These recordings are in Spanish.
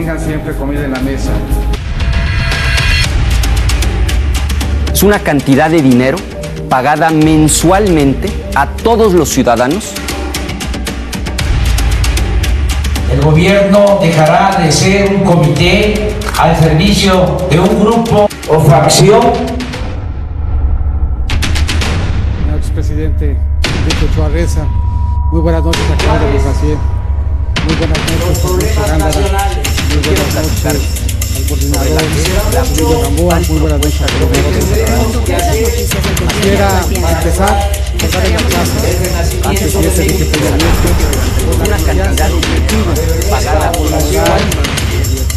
tengan siempre comida en la mesa. Es una cantidad de dinero pagada mensualmente a todos los ciudadanos. El gobierno dejará de ser un comité al servicio de un grupo o facción. Señor expresidente Enrique Ochoa Reza, muy buenas noches a Claudio Bogacier. Muy buenas noches, Fernando Gándara. Muy buenas noches al coordinador Emilio Gamboa. Muy buenas noches a todos. Quisiera empezar el mensaje antes de ese vicepresidente. Una cantidad de dinero pagada mensualmente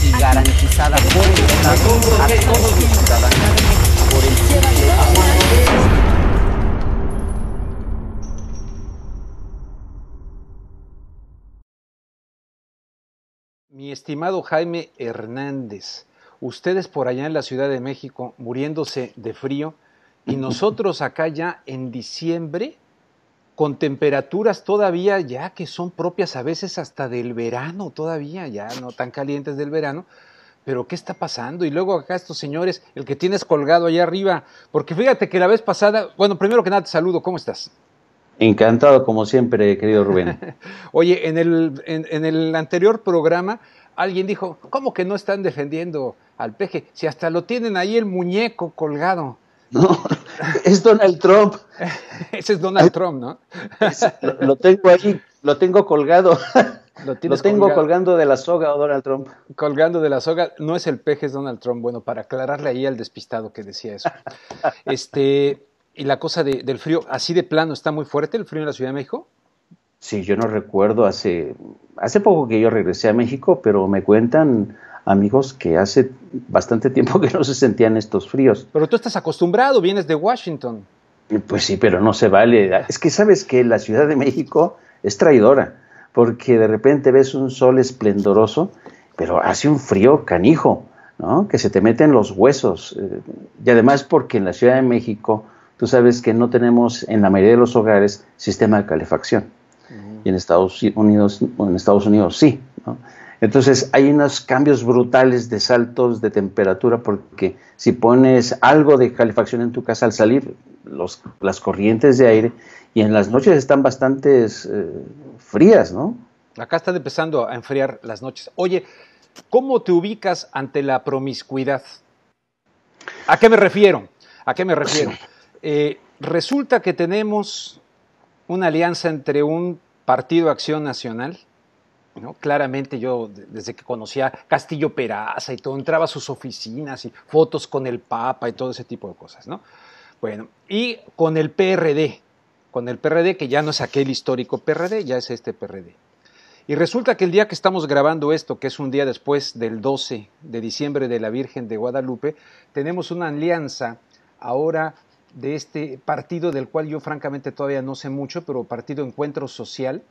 y garantizada por el Estado a todos los ciudadanos por el simple. Mi estimado Jaime Hernández, ustedes por allá en la Ciudad de México muriéndose de frío y nosotros acá ya en diciembre con temperaturas todavía ya que son propias a veces hasta del verano, todavía ya no tan calientes del verano, pero ¿qué está pasando? Y luego acá estos señores, el que tienes colgado allá arriba, porque fíjate que la vez pasada, bueno, primero que nada te saludo, ¿cómo estás? Encantado, como siempre, querido Rubén. Oye, en el anterior programa alguien dijo, ¿cómo que no están defendiendo al Peje? Si hasta lo tienen ahí el muñeco colgado. No, es Donald Trump. Ese es Donald Trump, ¿no? Lo tengo ahí, lo tengo colgado. Lo tengo colgando de la soga, Donald Trump. Colgando de la soga, no es el Peje, es Donald Trump. Bueno, para aclararle ahí al despistado que decía eso. Y la cosa del frío, así de plano, ¿está muy fuerte el frío en la Ciudad de México? Sí, yo no recuerdo, hace poco que yo regresé a México, pero me cuentan amigos que hace bastante tiempo que no se sentían estos fríos. Pero tú estás acostumbrado, vienes de Washington. Pues sí, pero no se vale. Es que sabes que la Ciudad de México es traidora, porque de repente ves un sol esplendoroso, pero hace un frío canijo, ¿no? Que se te meten los huesos. Y además porque en la Ciudad de México tú sabes que no tenemos en la mayoría de los hogares sistema de calefacción. Y en Estados Unidos sí, ¿no? Entonces hay unos cambios brutales de saltos de temperatura, porque si pones algo de calefacción en tu casa al salir, las corrientes de aire, y en las noches están bastante frías, ¿no? Acá están empezando a enfriar las noches. Oye, ¿cómo te ubicas ante la promiscuidad? ¿A qué me refiero? Resulta que tenemos una alianza entre un Partido Acción Nacional, ¿no? Claramente yo, desde que conocía Castillo Peraza y todo, entraba a sus oficinas y fotos con el Papa y todo ese tipo de cosas, ¿no? Bueno, y con el PRD, que ya no es aquel histórico PRD, ya es este PRD. Y resulta que el día que estamos grabando esto, que es un día después del 12 de diciembre de la Virgen de Guadalupe, tenemos una alianza ahora de este partido del cual yo francamente todavía no sé mucho, pero Partido Encuentro Social,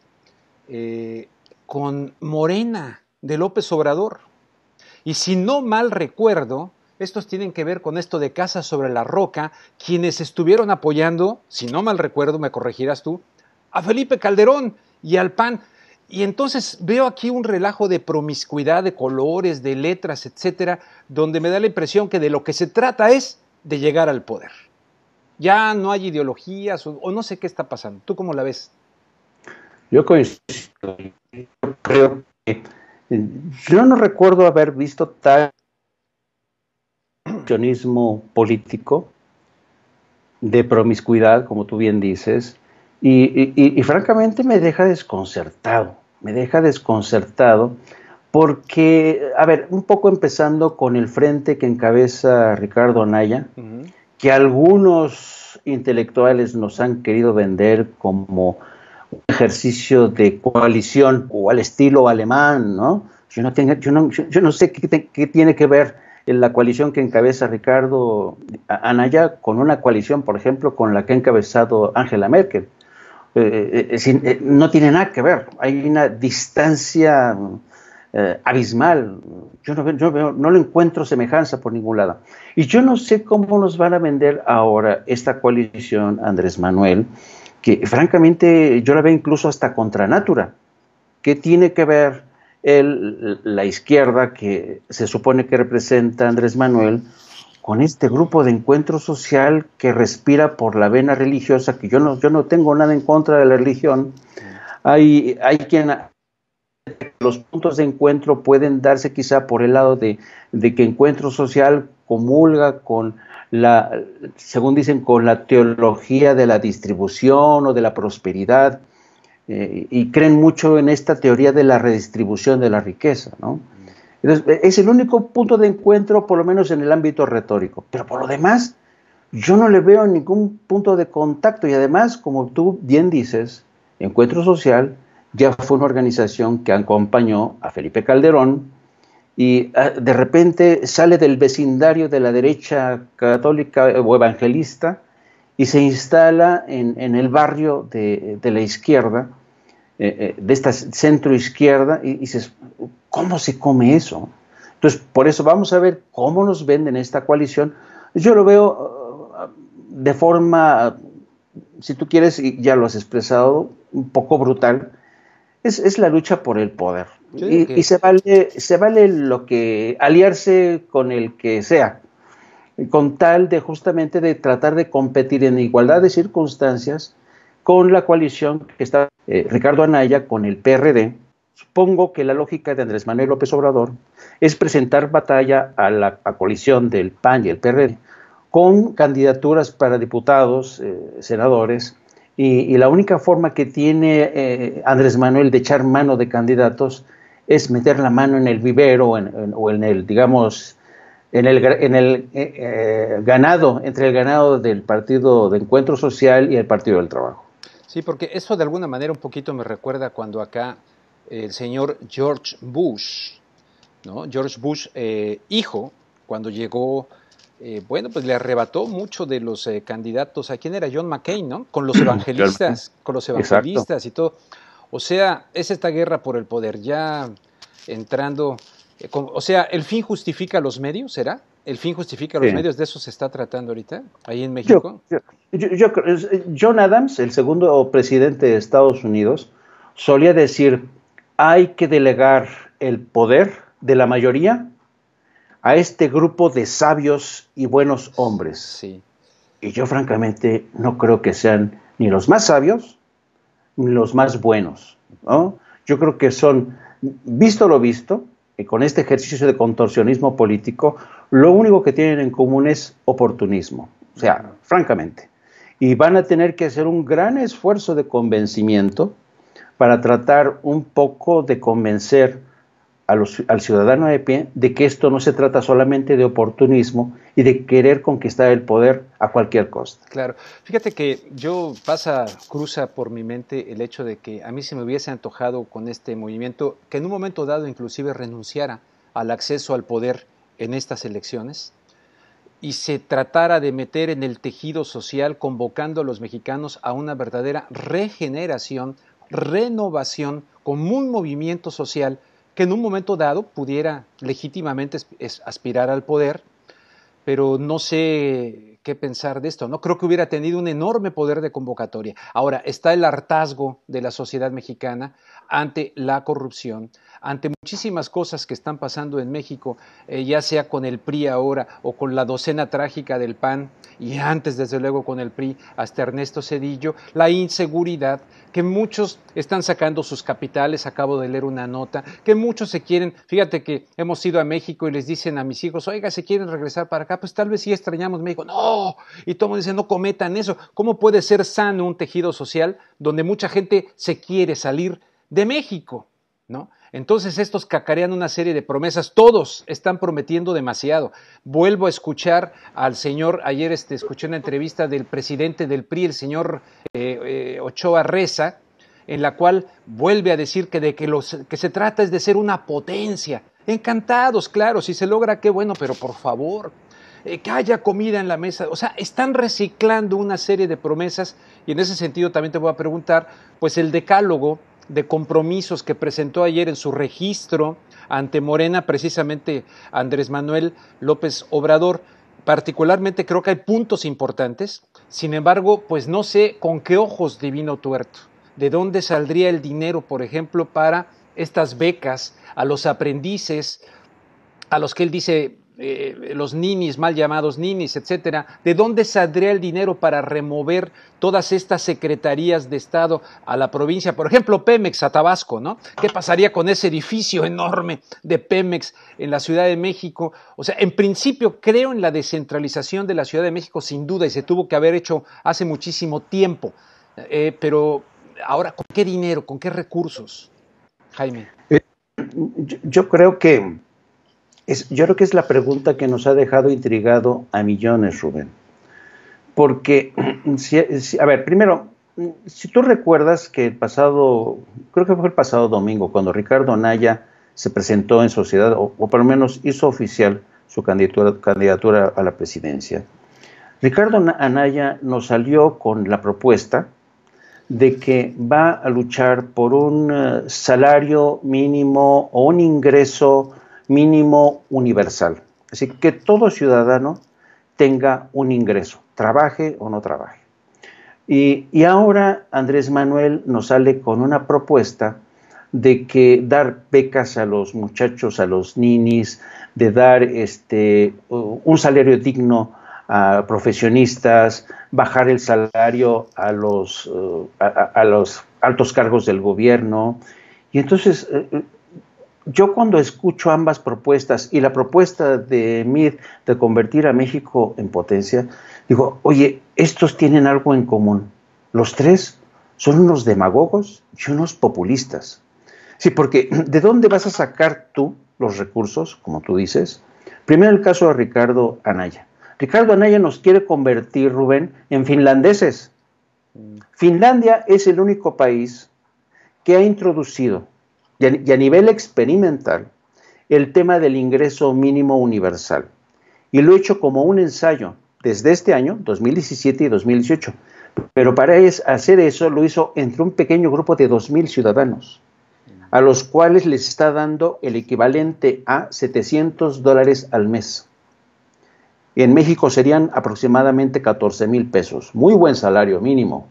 con Morena de López Obrador. Y si no mal recuerdo, estos tienen que ver con esto de Casa sobre la Roca, quienes estuvieron apoyando, si no mal recuerdo, me corregirás tú, a Felipe Calderón y al PAN. Y entonces veo aquí un relajo de promiscuidad, de colores, de letras, etcétera, donde me da la impresión que de lo que se trata es de llegar al poder. Ya no hay ideologías o no sé qué está pasando. ¿Tú cómo la ves? Yo coincido. Creo que yo no recuerdo haber visto tal accionismo político de promiscuidad, como tú bien dices, y francamente me deja desconcertado porque, a ver, un poco empezando con el frente que encabeza Ricardo Anaya, que algunos intelectuales nos han querido vender como un ejercicio de coalición o al estilo alemán, ¿no? Yo no sé qué tiene que ver la coalición que encabeza Ricardo Anaya con una coalición, por ejemplo, con la que ha encabezado Angela Merkel. No tiene nada que ver, hay una distancia abismal. Yo no lo encuentro semejanza por ningún lado. Y yo no sé cómo nos van a vender ahora esta coalición, Andrés Manuel, que francamente yo la veo incluso hasta contra natura. ¿Qué tiene que ver la izquierda que se supone que representa a Andrés Manuel, con este grupo de encuentro social que respira por la vena religiosa, que yo no tengo nada en contra de la religión. Hay quien, los puntos de encuentro pueden darse quizá por el lado de que encuentro social comulga con según dicen, con la teología de la distribución o de la prosperidad, y creen mucho en esta teoría de la redistribución de la riqueza, ¿no? Entonces, es el único punto de encuentro, por lo menos en el ámbito retórico, pero por lo demás, yo no le veo ningún punto de contacto, y además, como tú bien dices, Encuentro Social ya fue una organización que acompañó a Felipe Calderón, y de repente sale del vecindario de la derecha católica o evangelista y se instala en el barrio de la izquierda, de esta centro izquierda, y dices, ¿cómo se come eso? Entonces, por eso vamos a ver cómo nos venden esta coalición. Yo lo veo de forma, si tú quieres, y ya lo has expresado, un poco brutal. Es la lucha por el poder. Y se vale lo que aliarse con el que sea, con tal de justamente de tratar de competir en igualdad de circunstancias con la coalición que está Ricardo Anaya con el PRD. Supongo que la lógica de Andrés Manuel López Obrador es presentar batalla a la coalición del PAN y el PRD con candidaturas para diputados, senadores, y la única forma que tiene Andrés Manuel de echar mano de candidatos es meter la mano en el vivero o en el, digamos, en el ganado, entre el ganado del Partido de Encuentro Social y el Partido del Trabajo. Sí, porque eso de alguna manera un poquito me recuerda cuando acá el señor George Bush, ¿no? George Bush, hijo, cuando llegó, bueno, pues le arrebató mucho de los candidatos. ¿A quién era? John McCain, ¿no? Con los evangelistas, y todo. O sea, es esta guerra por el poder, ya entrando, o sea, ¿el fin justifica los medios, será? ¿El fin justifica los medios? ¿De eso se está tratando ahorita, ahí en México? John Adams, el segundo presidente de Estados Unidos, solía decir, hay que delegar el poder de la mayoría a este grupo de sabios y buenos hombres. Sí. Y yo francamente no creo que sean ni los más sabios ni los más buenos, ¿no? Yo creo que son, visto lo visto, con este ejercicio de contorsionismo político, lo único que tienen en común es oportunismo, o sea, francamente. Y van a tener que hacer un gran esfuerzo de convencimiento para tratar un poco de convencer al ciudadano de pie de que esto no se trata solamente de oportunismo y de querer conquistar el poder a cualquier costa. Claro. Fíjate que cruza por mi mente el hecho de que a mí se me hubiese antojado con este movimiento que en un momento dado inclusive renunciara al acceso al poder en estas elecciones y se tratara de meter en el tejido social convocando a los mexicanos a una verdadera regeneración, renovación, como un movimiento social que en un momento dado pudiera legítimamente aspirar al poder, pero no sé qué pensar de esto, ¿no? Creo que hubiera tenido un enorme poder de convocatoria. Ahora, está el hartazgo de la sociedad mexicana ante la corrupción, ante muchísimas cosas que están pasando en México, ya sea con el PRI ahora o con la docena trágica del PAN, y antes desde luego con el PRI hasta Ernesto Zedillo, la inseguridad, que muchos están sacando sus capitales, acabo de leer una nota, que muchos se quieren, fíjate que hemos ido a México y les dicen a mis hijos, oiga, ¿se quieren regresar para acá? Pues tal vez sí extrañamos México. No, y todo el mundo dice, no cometan eso. ¿Cómo puede ser sano un tejido social donde mucha gente se quiere salir de México, ¿no? Entonces estos cacarean una serie de promesas, todos están prometiendo demasiado. Vuelvo a escuchar al señor, ayer escuché una entrevista del presidente del PRI, el señor Ochoa Reza, en la cual vuelve a decir que que se trata es de ser una potencia. Encantados, claro, si se logra, qué bueno, pero por favor, que haya comida en la mesa. O sea, están reciclando una serie de promesas y en ese sentido también te voy a preguntar, pues el decálogo de compromisos que presentó ayer en su registro ante Morena, precisamente Andrés Manuel López Obrador. Particularmente creo que hay puntos importantes, sin embargo, pues no sé con qué ojos divino tuerto, de dónde saldría el dinero, por ejemplo, para estas becas a los aprendices, a los que él dice los ninis, mal llamados ninis, etcétera? ¿De dónde saldría el dinero para remover todas estas secretarías de Estado a la provincia? Por ejemplo, Pemex a Tabasco, ¿no? ¿Qué pasaría con ese edificio enorme de Pemex en la Ciudad de México? O sea, en principio creo en la descentralización de la Ciudad de México, sin duda, y se tuvo que haber hecho hace muchísimo tiempo. Pero ahora, ¿con qué dinero? ¿Con qué recursos, Jaime? Yo creo que es la pregunta que nos ha dejado intrigado a millones, Rubén. Porque, a ver, primero, si tú recuerdas que creo que fue el pasado domingo, cuando Ricardo Anaya se presentó en sociedad, o por lo menos hizo oficial su candidatura a la presidencia, Ricardo Anaya nos salió con la propuesta de que va a luchar por un salario mínimo o un ingreso mínimo universal. Así que todo ciudadano tenga un ingreso, trabaje o no trabaje. Y ahora Andrés Manuel nos sale con una propuesta de que dar becas a los muchachos, a los ninis, de dar un salario digno a profesionistas, bajar el salario a los altos cargos del gobierno. Y entonces, yo cuando escucho ambas propuestas y la propuesta de Mid de convertir a México en potencia, digo, oye, estos tienen algo en común. Los tres son unos demagogos y unos populistas. Sí, porque ¿de dónde vas a sacar tú los recursos, como tú dices? Primero el caso de Ricardo Anaya. Ricardo Anaya nos quiere convertir, Rubén, en finlandeses. Finlandia es el único país que ha introducido, y a nivel experimental, el tema del ingreso mínimo universal. Y lo he hecho como un ensayo desde este año, 2017 y 2018. Pero para hacer eso lo hizo entre un pequeño grupo de 2,000 ciudadanos, a los cuales les está dando el equivalente a $700 al mes. En México serían aproximadamente 14,000 pesos. Muy buen salario mínimo,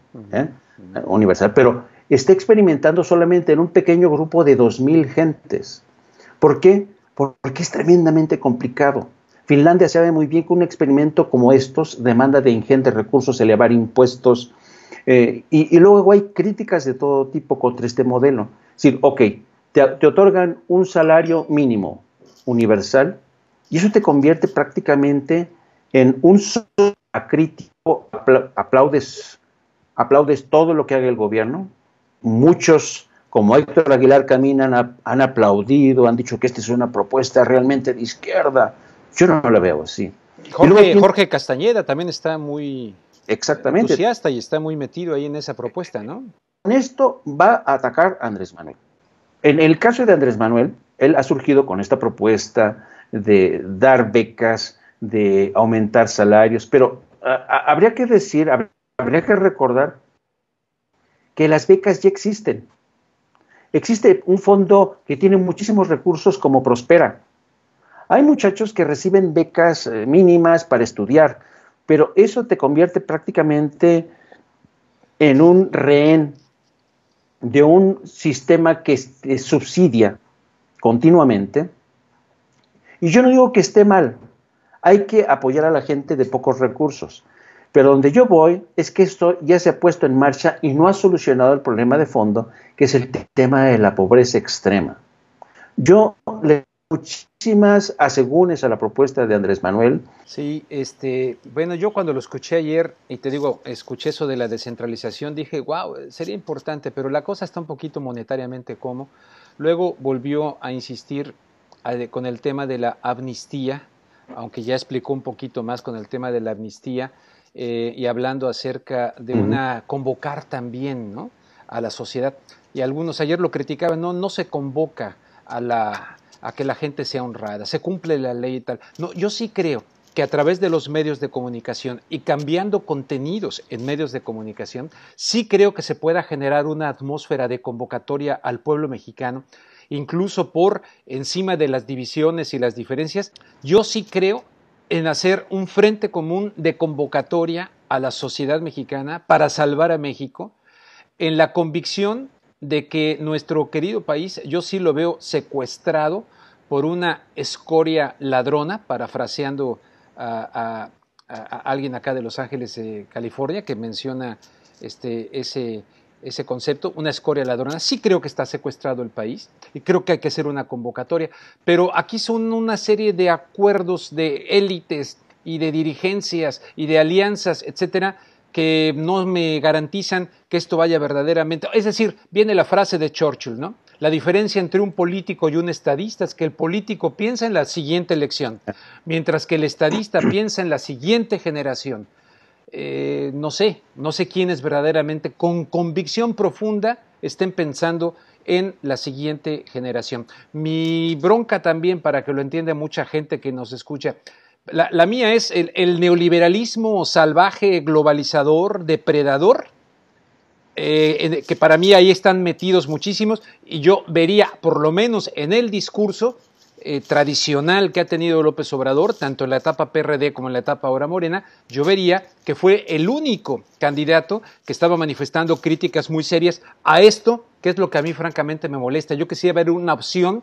universal, pero está experimentando solamente en un pequeño grupo de 2,000 gentes. ¿Por qué? Porque es tremendamente complicado. Finlandia sabe muy bien que un experimento como estos demanda de ingentes recursos, elevar impuestos, y luego hay críticas de todo tipo contra este modelo. Es decir, ok, te otorgan un salario mínimo universal y eso te convierte prácticamente en un solo crítico, aplaudes todo lo que haga el gobierno. Muchos, como Héctor Aguilar Camina, han aplaudido, han dicho que esta es una propuesta realmente de izquierda. Yo no la veo así. Jorge Castañeda también está muy entusiasta y está muy metido ahí en esa propuesta, ¿no? Con esto va a atacar a Andrés Manuel. En el caso de Andrés Manuel, él ha surgido con esta propuesta de dar becas, de aumentar salarios, pero habría que recordar que las becas ya existen. Existe un fondo que tiene muchísimos recursos como Prospera. Hay muchachos que reciben becas mínimas para estudiar, pero eso te convierte prácticamente en un rehén de un sistema que subsidia continuamente. Y yo no digo que esté mal, hay que apoyar a la gente de pocos recursos. Pero donde yo voy es que esto ya se ha puesto en marcha y no ha solucionado el problema de fondo, que es el tema de la pobreza extrema. Yo le doy muchísimas asegúnes a la propuesta de Andrés Manuel. Sí, bueno, yo cuando lo escuché ayer, y te digo, escuché eso de la descentralización, dije, wow, sería importante, pero la cosa está un poquito monetariamente como. Luego volvió a insistir con el tema de la amnistía, aunque ya explicó un poquito más con el tema de la amnistía, y hablando acerca de convocar también, ¿no?, a la sociedad. Y algunos ayer lo criticaban, no se convoca a que la gente sea honrada, se cumple la ley y tal. No, yo sí creo que a través de los medios de comunicación y cambiando contenidos en medios de comunicación, sí creo que se pueda generar una atmósfera de convocatoria al pueblo mexicano, incluso por encima de las divisiones y las diferencias. Yo sí creo en hacer un frente común de convocatoria a la sociedad mexicana para salvar a México, en la convicción de que nuestro querido país, yo sí lo veo secuestrado por una escoria ladrona, parafraseando a alguien acá de Los Ángeles, California, que menciona ese concepto, una escoria ladrona. Sí creo que está secuestrado el país y creo que hay que hacer una convocatoria, pero aquí son una serie de acuerdos de élites y de dirigencias y de alianzas, etcétera, que no me garantizan que esto vaya verdaderamente. Es decir, viene la frase de Churchill, ¿no? La diferencia entre un político y un estadista es que el político piensa en la siguiente elección, mientras que el estadista piensa en la siguiente generación. No sé quiénes verdaderamente con convicción profunda estén pensando en la siguiente generación. Mi bronca también, para que lo entienda mucha gente que nos escucha, la mía es el neoliberalismo salvaje, globalizador, depredador, que para mí ahí están metidos muchísimos, y yo vería, por lo menos en el discurso tradicional que ha tenido López Obrador, tanto en la etapa PRD como en la etapa ahora Morena, yo vería que fue el único candidato que estaba manifestando críticas muy serias a esto, que es lo que a mí francamente me molesta. Yo quisiera ver una opción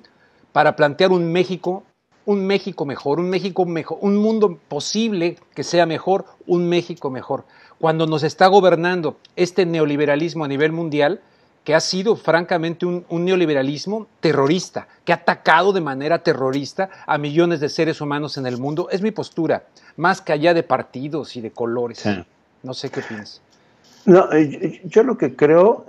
para plantear un México mejor, un mundo posible que sea mejor, un México mejor. Cuando nos está gobernando este neoliberalismo a nivel mundial, que ha sido francamente un neoliberalismo terrorista, que ha atacado de manera terrorista a millones de seres humanos en el mundo. Es mi postura, más que allá de partidos y de colores. Sí. No sé qué opinas. No, yo lo que creo,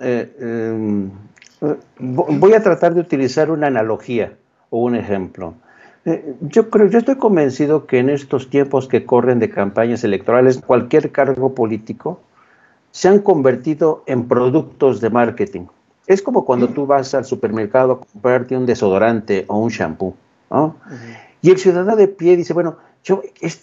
voy a tratar de utilizar una analogía o un ejemplo. Yo estoy convencido que en estos tiempos que corren de campañas electorales, cualquier cargo político se han convertido en productos de marketing. Es como cuando tú vas al supermercado a comprarte un desodorante o un shampoo, ¿no? Y el ciudadano de pie dice, bueno,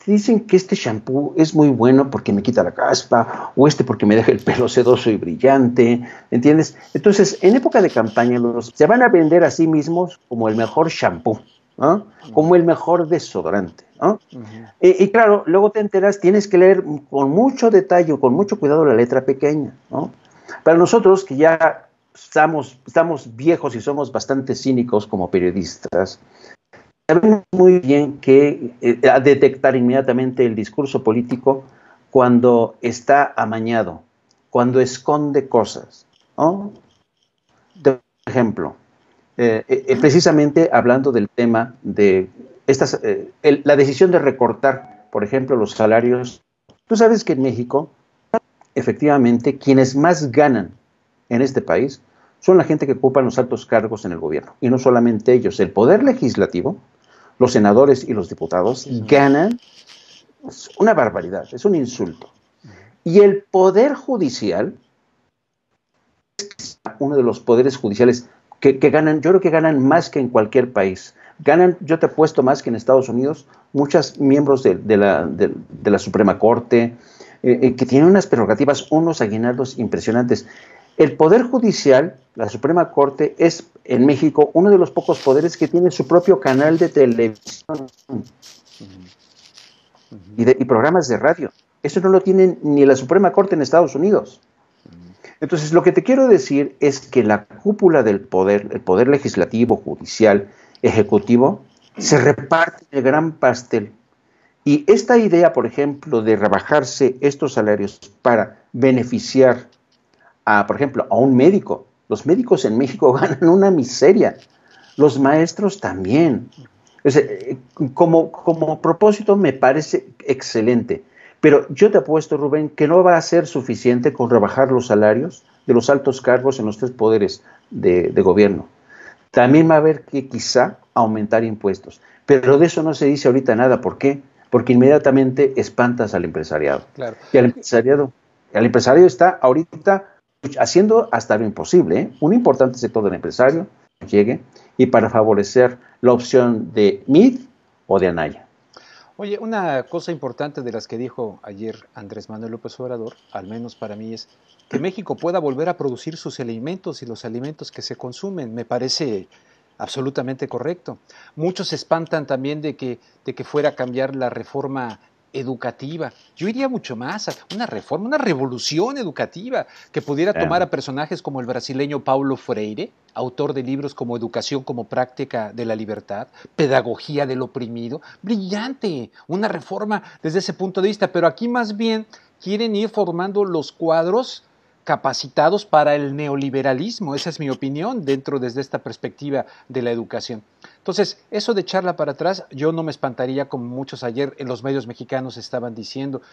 dicen que este shampoo es muy bueno porque me quita la caspa, o porque me deja el pelo sedoso y brillante, ¿entiendes? Entonces, en época de campaña, se van a vender a sí mismos como el mejor shampoo, ¿no? Como el mejor desodorante, ¿no? Y claro, luego te enteras, tienes que leer con mucho detalle, con mucho cuidado la letra pequeña, ¿no? Para nosotros que ya estamos viejos y somos bastante cínicos como periodistas, sabemos muy bien que detectar inmediatamente el discurso político cuando está amañado, cuando esconde cosas, ¿no? Por ejemplo, precisamente hablando del tema de la decisión de recortar, por ejemplo, los salarios. Tú sabes que en México, efectivamente, quienes más ganan en este país son la gente que ocupa los altos cargos en el gobierno. Y no solamente ellos, el poder legislativo, los senadores y los diputados ganan una barbaridad, es un insulto. Y el poder judicial es uno de los poderes judiciales que ganan, yo creo que ganan más que en cualquier país. Ganan, yo te apuesto, más que en Estados Unidos, muchos miembros de la Suprema Corte, que tienen unas prerrogativas, unos aguinaldos impresionantes. El Poder Judicial, la Suprema Corte, es en México uno de los pocos poderes que tiene su propio canal de televisión y programas de radio. Eso no lo tiene ni la Suprema Corte en Estados Unidos. Entonces, lo que te quiero decir es que la cúpula del poder, el poder legislativo, judicial, ejecutivo, se reparte el gran pastel. Y esta idea, por ejemplo, de rebajarse estos salarios para beneficiar por ejemplo, a un médico. Los médicos en México ganan una miseria. Los maestros también. O sea, como propósito me parece excelente. Pero yo te apuesto, Rubén, que no va a ser suficiente con rebajar los salarios de los altos cargos en los tres poderes de gobierno. También va a haber que quizá aumentar impuestos. Pero de eso no se dice ahorita nada. ¿Por qué? Porque inmediatamente espantas al empresariado. Claro. Y el empresario está ahorita haciendo hasta lo imposible, ¿eh? Un importante sector del empresario llegue y para favorecer la opción de Mid o de Anaya. Oye, una cosa importante de las que dijo ayer Andrés Manuel López Obrador, al menos para mí, es que México pueda volver a producir sus alimentos y los alimentos que se consumen. Me parece absolutamente correcto. Muchos se espantan también de que fuera a cambiar la reforma educativa. Yo iría mucho más a una reforma, una revolución educativa que pudiera tomar a personajes como el brasileño Paulo Freire, autor de libros como Educación como práctica de la libertad, Pedagogía del oprimido. Brillante, una reforma desde ese punto de vista, pero aquí más bien quieren ir formando los cuadros capacitados para el neoliberalismo. Esa es mi opinión dentro desde esta perspectiva de la educación. Entonces, eso de echarla para atrás, yo no me espantaría, como muchos ayer en los medios mexicanos estaban diciendo,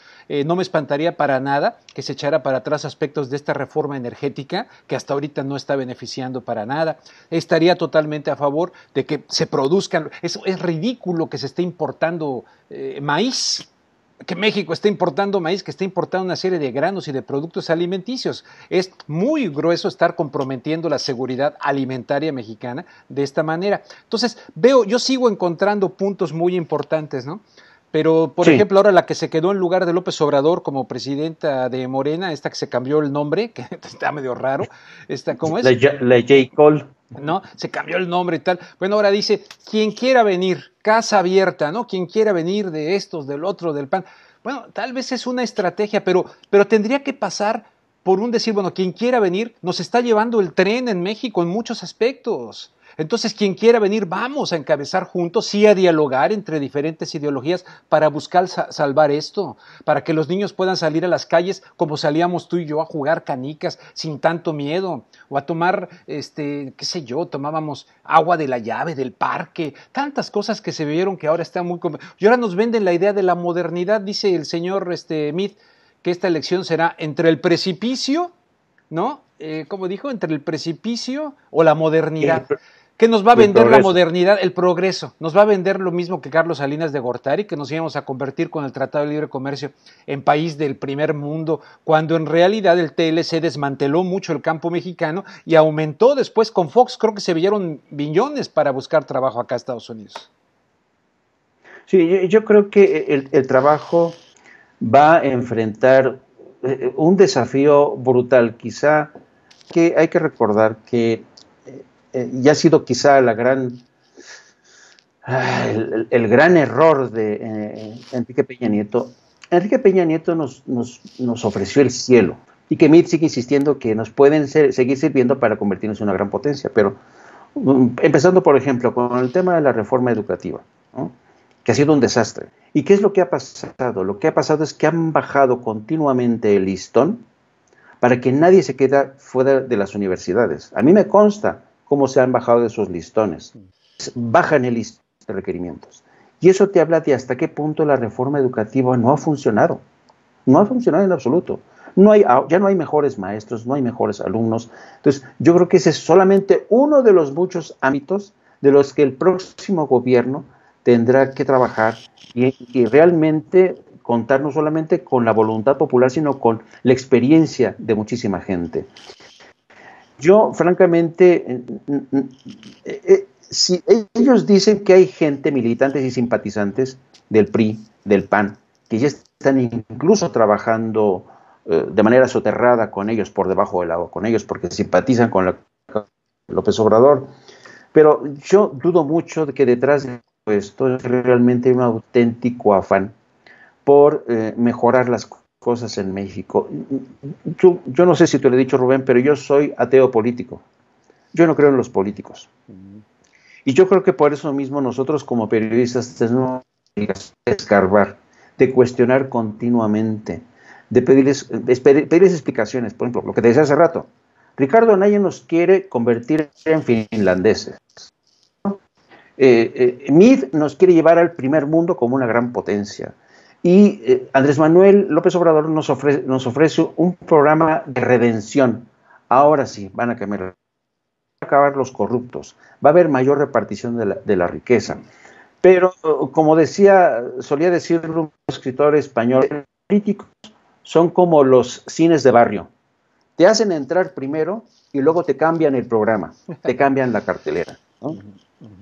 no me espantaría para nada que se echara para atrás aspectos de esta reforma energética que hasta ahorita no está beneficiando para nada. Estaría totalmente a favor de que se produzcan, es ridículo que se esté importando maíz, que México está importando maíz, que está importando una serie de granos y de productos alimenticios. Es muy grueso estar comprometiendo la seguridad alimentaria mexicana de esta manera. Entonces, yo sigo encontrando puntos muy importantes, ¿no? Pero, por ejemplo, ahora la que se quedó en lugar de López Obrador como presidenta de Morena, esta que se cambió el nombre, que está medio raro, ¿cómo es? La J. Cole. ¿No? Se cambió el nombre y tal. Bueno, ahora dice, quien quiera venir, casa abierta, ¿no? Quien quiera venir de estos, del otro, del PAN. Bueno, tal vez es una estrategia, pero tendría que pasar por un decir, bueno, quien quiera venir, nos está llevando el tren en México en muchos aspectos. Entonces, quien quiera venir, vamos a encabezar juntos, sí a dialogar entre diferentes ideologías para buscar salvar esto, para que los niños puedan salir a las calles como salíamos tú y yo a jugar canicas sin tanto miedo, o a tomar, qué sé yo, tomábamos agua de la llave, del parque, tantas cosas que se vieron que ahora están muy... Y ahora nos venden la idea de la modernidad, dice el señor Meade, que esta elección será entre el precipicio, ¿no? ¿Cómo dijo? Entre el precipicio o la modernidad. ¿Qué nos va a vender la modernidad? El progreso. Nos va a vender lo mismo que Carlos Salinas de Gortari, que nos íbamos a convertir con el Tratado de Libre Comercio en país del primer mundo, cuando en realidad el TLC desmanteló mucho el campo mexicano y aumentó después con Fox, creo que se vieron billones para buscar trabajo acá a Estados Unidos. Sí, yo creo que el trabajo va a enfrentar un desafío brutal, quizá, que hay que recordar que ya ha sido quizá el gran error de Enrique Peña Nieto. Enrique Peña Nieto nos ofreció el cielo y que Meade sigue insistiendo que nos pueden seguir sirviendo para convertirnos en una gran potencia, pero empezando por ejemplo con el tema de la reforma educativa, ¿no? Que ha sido un desastre. ¿Y qué es lo que ha pasado? Lo que ha pasado es que han bajado continuamente el listón para que nadie se quede fuera de las universidades. A mí me consta cómo se han bajado esos listones. Bajan el listón de requerimientos. Y eso te habla de hasta qué punto la reforma educativa no ha funcionado. No ha funcionado en absoluto. Ya no hay mejores maestros, no hay mejores alumnos. Entonces, yo creo que ese es solamente uno de los muchos ámbitos de los que el próximo gobierno tendrá que trabajar y realmente contar no solamente con la voluntad popular, sino con la experiencia de muchísima gente. Yo, francamente, si ellos dicen que hay gente, militantes y simpatizantes del PRI, del PAN, que ya están incluso trabajando de manera soterrada con ellos, por debajo del agua con ellos, porque simpatizan con López Obrador, pero yo dudo mucho de que detrás de esto es realmente un auténtico afán por mejorar las cosas en México. Yo no sé si te lo he dicho, Rubén, pero yo soy ateo político. Yo no creo en los políticos. Y yo creo que por eso mismo nosotros como periodistas tenemos que escarbar, de cuestionar continuamente, de pedirles explicaciones. Por ejemplo, lo que te decía hace rato, Ricardo Anaya nos quiere convertir en finlandeses. Meade nos quiere llevar al primer mundo como una gran potencia. Y Andrés Manuel López Obrador nos ofrece un programa de redención. Ahora sí, van a acabar los corruptos, va a haber mayor repartición de la riqueza. Pero, como solía decir un escritor español, los políticos son como los cines de barrio. Te hacen entrar primero y luego te cambian el programa, te cambian la cartelera, ¿no?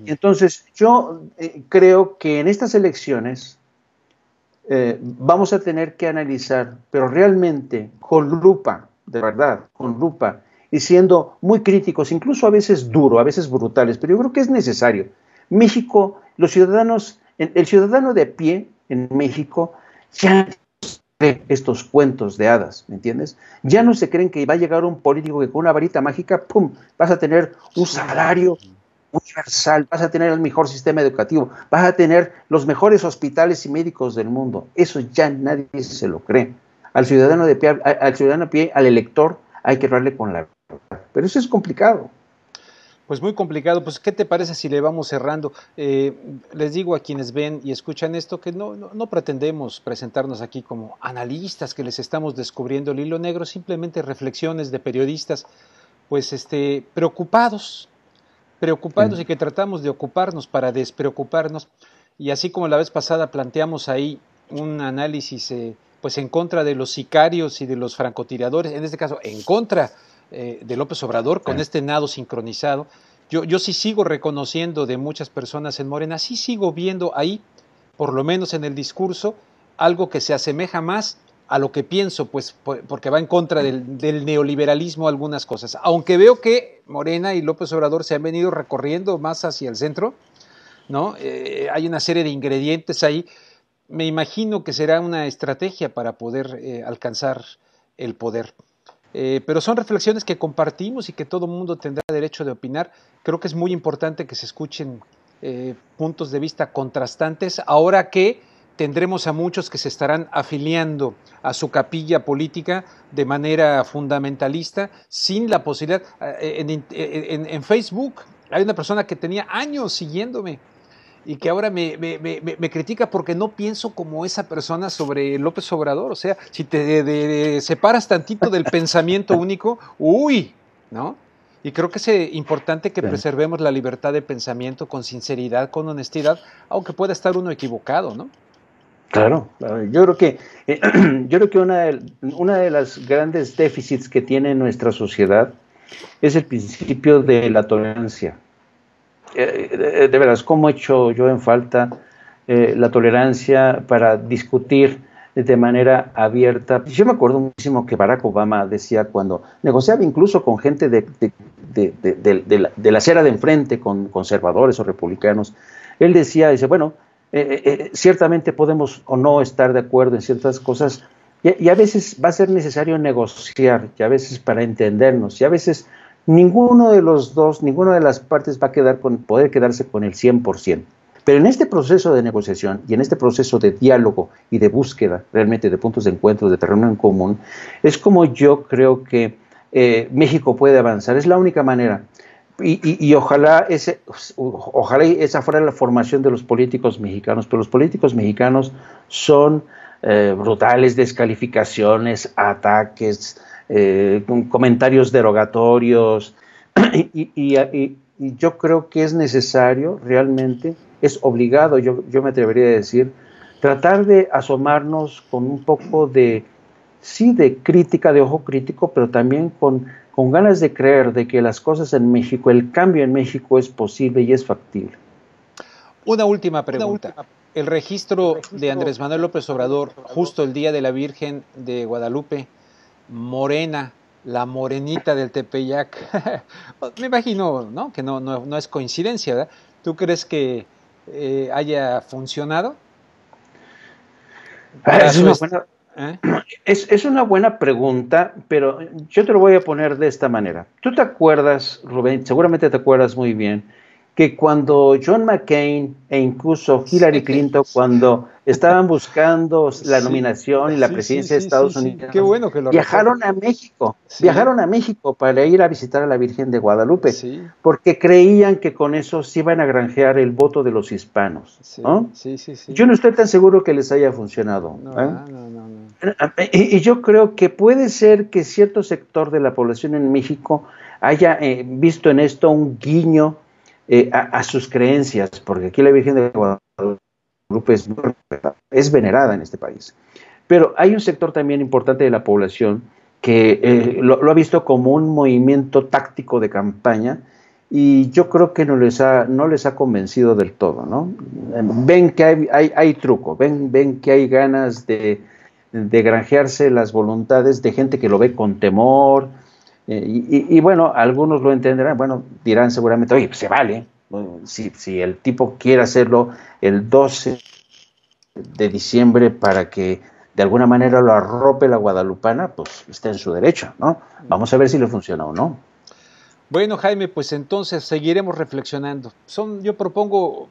Entonces, yo creo que en estas elecciones vamos a tener que analizar, pero realmente con lupa, de verdad, con lupa, y siendo muy críticos, incluso a veces duro, a veces brutales, pero yo creo que es necesario. México, el ciudadano de a pie en México Ya estos cuentos de hadas, ¿me entiendes? Ya no se creen que va a llegar un político que con una varita mágica, ¡pum!, vas a tener un salario universal, vas a tener el mejor sistema educativo, vas a tener los mejores hospitales y médicos del mundo. Eso ya nadie se lo cree. Al ciudadano de pie, al elector, hay que hablarle con la verdad. Pero eso es complicado. Pues muy complicado. Pues, ¿qué te parece si le vamos cerrando? Les digo a quienes ven y escuchan esto que no pretendemos presentarnos aquí como analistas que les estamos descubriendo el hilo negro, simplemente reflexiones de periodistas, pues preocupados y que tratamos de ocuparnos para despreocuparnos. Y así como la vez pasada planteamos ahí un análisis pues en contra de los sicarios y de los francotiradores, en este caso en contra de López Obrador, con este nado sincronizado. Yo sí sigo reconociendo de muchas personas en Morena, sí sigo viendo ahí, por lo menos en el discurso, algo que se asemeja más a lo que pienso, pues porque va en contra del neoliberalismo algunas cosas. Aunque veo que Morena y López Obrador se han venido recorriendo más hacia el centro, ¿no? Hay una serie de ingredientes ahí. Me imagino que será una estrategia para poder alcanzar el poder. Pero son reflexiones que compartimos y que todo mundo tendrá derecho de opinar. Creo que es muy importante que se escuchen puntos de vista contrastantes, ahora que tendremos a muchos que se estarán afiliando a su capilla política de manera fundamentalista, sin la posibilidad. En Facebook hay una persona que tenía años siguiéndome y que ahora me critica porque no pienso como esa persona sobre López Obrador. O sea, si te separas tantito del pensamiento único, ¡uy!, ¿no? Y creo que es importante que preservemos la libertad de pensamiento con sinceridad, con honestidad, aunque pueda estar uno equivocado, ¿no? Claro, yo creo que una de las grandes déficits que tiene nuestra sociedad es el principio de la tolerancia. De veras, ¿cómo he hecho yo en falta la tolerancia para discutir de manera abierta? Yo me acuerdo muchísimo que Barack Obama decía, cuando negociaba incluso con gente de la acera de enfrente, con conservadores o republicanos, él dice, bueno, ciertamente podemos o no estar de acuerdo en ciertas cosas, y a veces va a ser necesario negociar, y a veces para entendernos, y a veces ninguna de las partes va a poder quedarse con el 100%. Pero en este proceso de negociación y en este proceso de diálogo y de búsqueda realmente de puntos de encuentro, de terreno en común, es como yo creo que México puede avanzar. Es la única manera. Y ojalá esa fuera la formación de los políticos mexicanos, pero los políticos mexicanos son brutales descalificaciones, ataques, comentarios derogatorios, y yo creo que es necesario realmente, es obligado, yo me atrevería a decir, tratar de asomarnos con un poco de crítica, de ojo crítico, pero también con ganas de creer de que las cosas en México, el cambio en México es posible y es factible. Una última pregunta. El registro de Andrés Manuel López Obrador, justo el día de la Virgen de Guadalupe, Morena, la morenita del Tepeyac, me imagino, ¿no?, que no es coincidencia, ¿verdad? ¿Tú crees que haya funcionado? Es una buena pregunta, pero yo te lo voy a poner de esta manera. ¿Tú te acuerdas, Rubén, seguramente te acuerdas muy bien, que cuando John McCain e incluso Hillary Clinton, cuando estaban buscando la nominación y la presidencia de Estados Unidos, qué bueno que viajaron a México para ir a visitar a la Virgen de Guadalupe, porque creían que con eso se iban a granjear el voto de los hispanos, ¿no? Yo no estoy tan seguro que les haya funcionado. No. Y yo creo que puede ser que cierto sector de la población en México haya visto en esto un guiño a sus creencias, porque aquí la Virgen de Guadalupe es venerada en este país. Pero hay un sector también importante de la población que lo ha visto como un movimiento táctico de campaña, y yo creo que no les ha convencido del todo, ¿no? Ven que hay truco, ven que hay ganas de granjearse las voluntades de gente que lo ve con temor. Y bueno, algunos lo entenderán, bueno, dirán seguramente, oye, pues se vale, si el tipo quiere hacerlo el 12 de diciembre para que de alguna manera lo arrope la guadalupana, pues está en su derecho, ¿no? Vamos a ver si le funciona o no. Bueno, Jaime, pues entonces seguiremos reflexionando. Yo propongo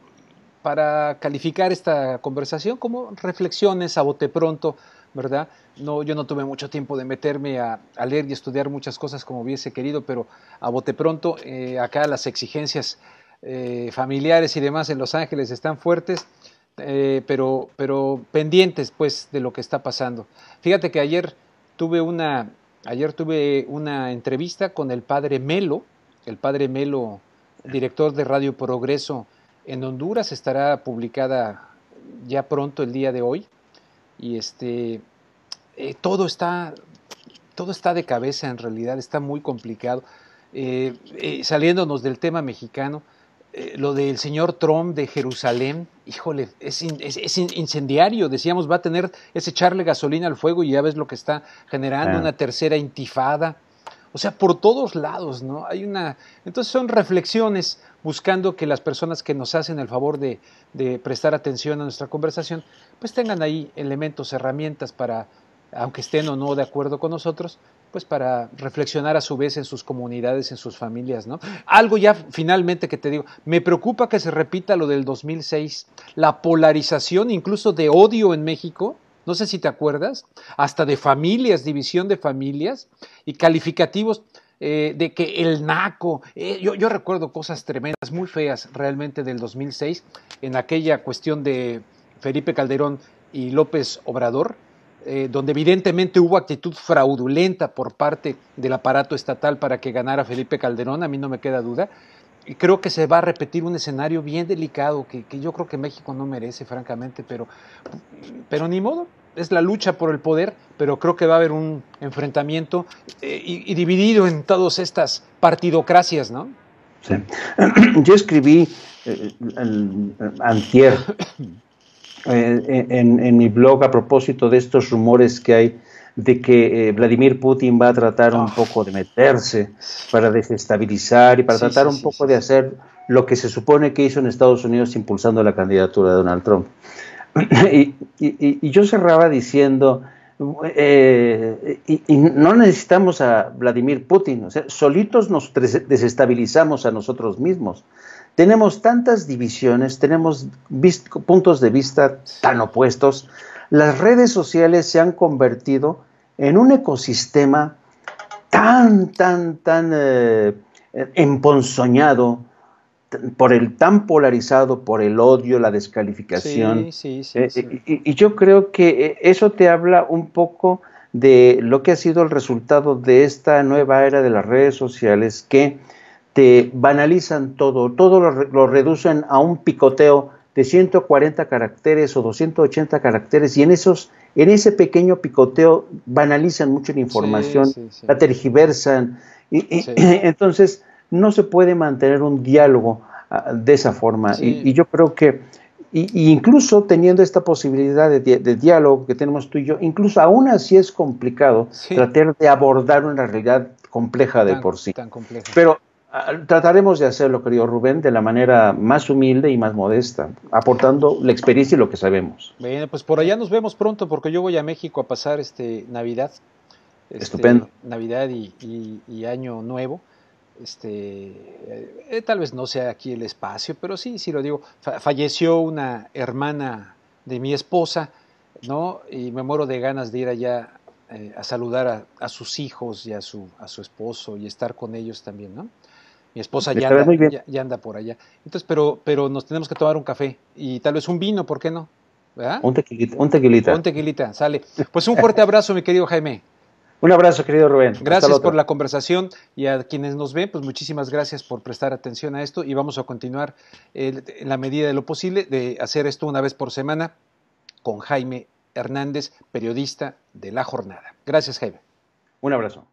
para calificar esta conversación como reflexiones a bote pronto, ¿verdad? No, yo no tuve mucho tiempo de meterme a leer y estudiar muchas cosas como hubiese querido, pero a bote pronto, acá las exigencias familiares y demás en Los Ángeles están fuertes, pero pendientes pues de lo que está pasando. Fíjate que ayer tuve una entrevista con el padre Melo, director de Radio Progreso en Honduras. Estará publicada ya pronto, el día de hoy, y todo está de cabeza, en realidad está muy complicado. Saliéndonos del tema mexicano, lo del señor Trump de Jerusalén, híjole, es incendiario. Decíamos, va a tener, es echarle gasolina al fuego, y ya ves lo que está generando, una tercera intifada. O sea, por todos lados, ¿no? Entonces son reflexiones buscando que las personas que nos hacen el favor de prestar atención a nuestra conversación, pues tengan ahí elementos, herramientas para, aunque estén o no de acuerdo con nosotros, pues para reflexionar a su vez en sus comunidades, en sus familias, ¿no? Algo ya finalmente que te digo, me preocupa que se repita lo del 2006, la polarización incluso de odio en México. No sé si te acuerdas, hasta de familias, división de familias y calificativos de que el naco. Yo recuerdo cosas tremendas, muy feas realmente del 2006, en aquella cuestión de Felipe Calderón y López Obrador, donde evidentemente hubo actitud fraudulenta por parte del aparato estatal para que ganara Felipe Calderón, a mí no me queda duda. Y creo que se va a repetir un escenario bien delicado que yo creo que México no merece, francamente, pero ni modo, es la lucha por el poder, pero creo que va a haber un enfrentamiento y dividido en todas estas partidocracias, ¿no? Sí. Yo escribí antier en mi blog a propósito de estos rumores que hay de que Vladimir Putin va a tratar un poco de meterse para desestabilizar y para tratar un poco de hacer lo que se supone que hizo en Estados Unidos impulsando la candidatura de Donald Trump. Y yo cerraba diciendo, y no necesitamos a Vladimir Putin, o sea, solitos nos desestabilizamos a nosotros mismos. Tenemos tantas divisiones, tenemos puntos de vista tan opuestos. Las redes sociales se han convertido en un ecosistema tan emponzoñado, tan polarizado por el odio, la descalificación. Sí. Y yo creo que eso te habla un poco de lo que ha sido el resultado de esta nueva era de las redes sociales, que te banalizan todo lo reducen a un picoteo de 140 caracteres o 280 caracteres, y en ese pequeño picoteo banalizan mucho la información, la tergiversan, entonces no se puede mantener un diálogo de esa forma, y yo creo que, incluso teniendo esta posibilidad de diálogo que tenemos tú y yo, incluso aún así es complicado tratar de abordar una realidad compleja de por sí, tan compleja. Pero trataremos de hacerlo, querido Rubén, de la manera más humilde y más modesta, aportando la experiencia y lo que sabemos. Bien, pues por allá nos vemos pronto, porque yo voy a México a pasar Navidad. Estupendo. Navidad y Año Nuevo. Tal vez no sea aquí el espacio, pero sí lo digo. Falleció una hermana de mi esposa, ¿no? Y me muero de ganas de ir allá a saludar a sus hijos y a su esposo y estar con ellos también, ¿no? Mi esposa ya anda por allá. Entonces, pero nos tenemos que tomar un café y tal vez un vino, ¿por qué no? ¿Verdad? Un tequilita. Un tequilita, sale. Pues un fuerte abrazo, mi querido Jaime. Un abrazo, querido Rubén. Gracias por la conversación, y a quienes nos ven, pues muchísimas gracias por prestar atención a esto, y vamos a continuar en la medida de lo posible de hacer esto una vez por semana con Jaime Hernández, periodista de La Jornada. Gracias, Jaime. Un abrazo.